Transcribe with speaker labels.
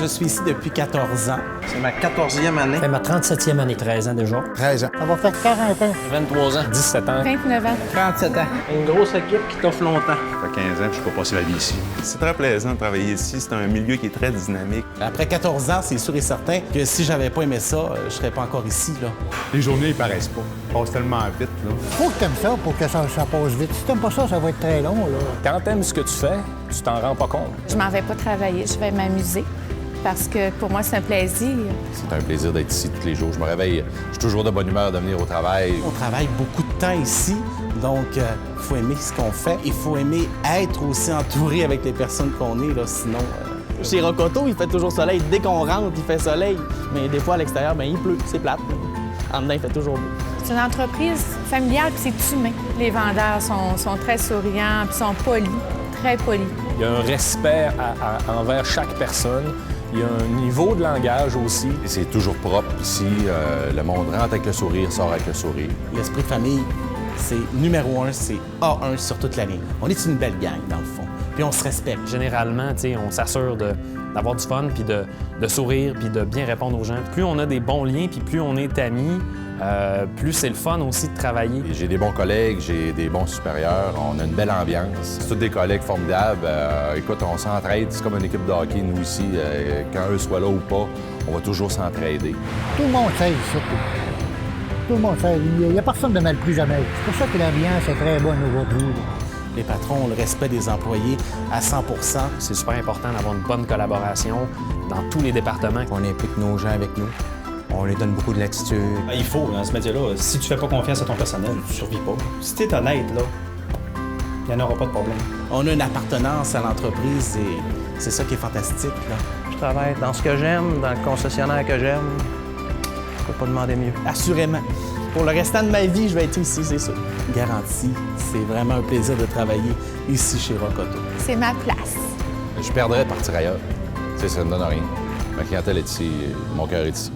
Speaker 1: Je suis ici depuis 14 ans.
Speaker 2: C'est ma 14e année.
Speaker 3: C'est ma 37e année, 13 ans déjà.
Speaker 4: 13 ans.
Speaker 5: Ça va faire 40 ans.
Speaker 3: 23 ans. 17 ans.
Speaker 6: 29 ans.
Speaker 2: 37 ans. Une grosse équipe qui t'offre longtemps.
Speaker 7: Ça fait 15 ans que je peux passer ma vie ici. C'est très plaisant de travailler ici. C'est un milieu qui est très dynamique.
Speaker 1: Après 14 ans, c'est sûr et certain que si j'avais pas aimé ça, je serais pas encore ici, là.
Speaker 4: Les journées, ils paraissent pas. Ils passent tellement vite, là.
Speaker 5: Faut que t'aimes ça pour que ça passe vite. Si t'aimes pas ça, ça va être très long, là.
Speaker 3: Quand t'aimes ce que tu fais, tu t'en rends pas compte.
Speaker 6: Je m'en vais pas travailler, je vais m'amuser parce que pour moi, c'est un plaisir.
Speaker 8: C'est un plaisir d'être ici tous les jours. Je me réveille, je suis toujours de bonne humeur de venir au travail.
Speaker 1: On travaille beaucoup de temps ici, donc il faut aimer ce qu'on fait. Il faut aimer être aussi entouré avec les personnes qu'on est, là, sinon...
Speaker 2: Chez Rocoto, il fait toujours soleil. Dès qu'on rentre, il fait soleil. Mais des fois, à l'extérieur, il pleut. C'est plate. En dedans, il fait toujours beau.
Speaker 6: C'est une entreprise familiale puis c'est humain. Les vendeurs sont très souriants puis sont polis, très polis.
Speaker 3: Il y a un respect envers chaque personne. Il y a un niveau de langage aussi.
Speaker 8: Et c'est toujours propre ici. Le monde rentre avec le sourire, sort avec le sourire.
Speaker 1: L'esprit de famille, c'est numéro 1, c'est A1 sur toute la ligne. On est une belle gang, dans le fond. Puis on se respecte.
Speaker 3: Généralement, on s'assure d'avoir du fun, puis de sourire, puis de bien répondre aux gens. Plus on a des bons liens, puis plus on est amis, plus c'est le fun aussi de travailler.
Speaker 8: J'ai des bons collègues, j'ai des bons supérieurs, on a une belle ambiance. C'est tous des collègues formidables. Écoute, on s'entraide, c'est comme une équipe de hockey, nous ici. Quand eux soient là ou pas, on va toujours s'entraider.
Speaker 5: Tout le monde s'aide, surtout. Tout le monde s'aide. Il n'y a personne de mal plus jamais. C'est pour ça que l'ambiance est très bonne aujourd'hui.
Speaker 1: Les patrons ont le respect des employés à 100 %.
Speaker 3: C'est super important d'avoir une bonne collaboration dans tous les départements.
Speaker 9: On implique nos gens avec nous. On leur donne beaucoup de latitude.
Speaker 10: Il faut, dans ce métier-là, si tu fais pas confiance à ton personnel, tu survis pas. Si tu es honnête, là, il n'y en aura pas de problème.
Speaker 1: On a une appartenance à l'entreprise et c'est ça qui est fantastique, là.
Speaker 2: Je travaille dans ce que j'aime, dans le concessionnaire que j'aime. Je peux pas demander mieux.
Speaker 1: Assurément.
Speaker 2: Pour le restant de ma vie, je vais être ici, c'est sûr.
Speaker 1: Garanti, c'est vraiment un plaisir de travailler ici chez Rocoto.
Speaker 6: C'est ma place.
Speaker 8: Je perdrais de partir ailleurs. Ça ne me donne rien. Ma clientèle est ici, mon cœur est ici.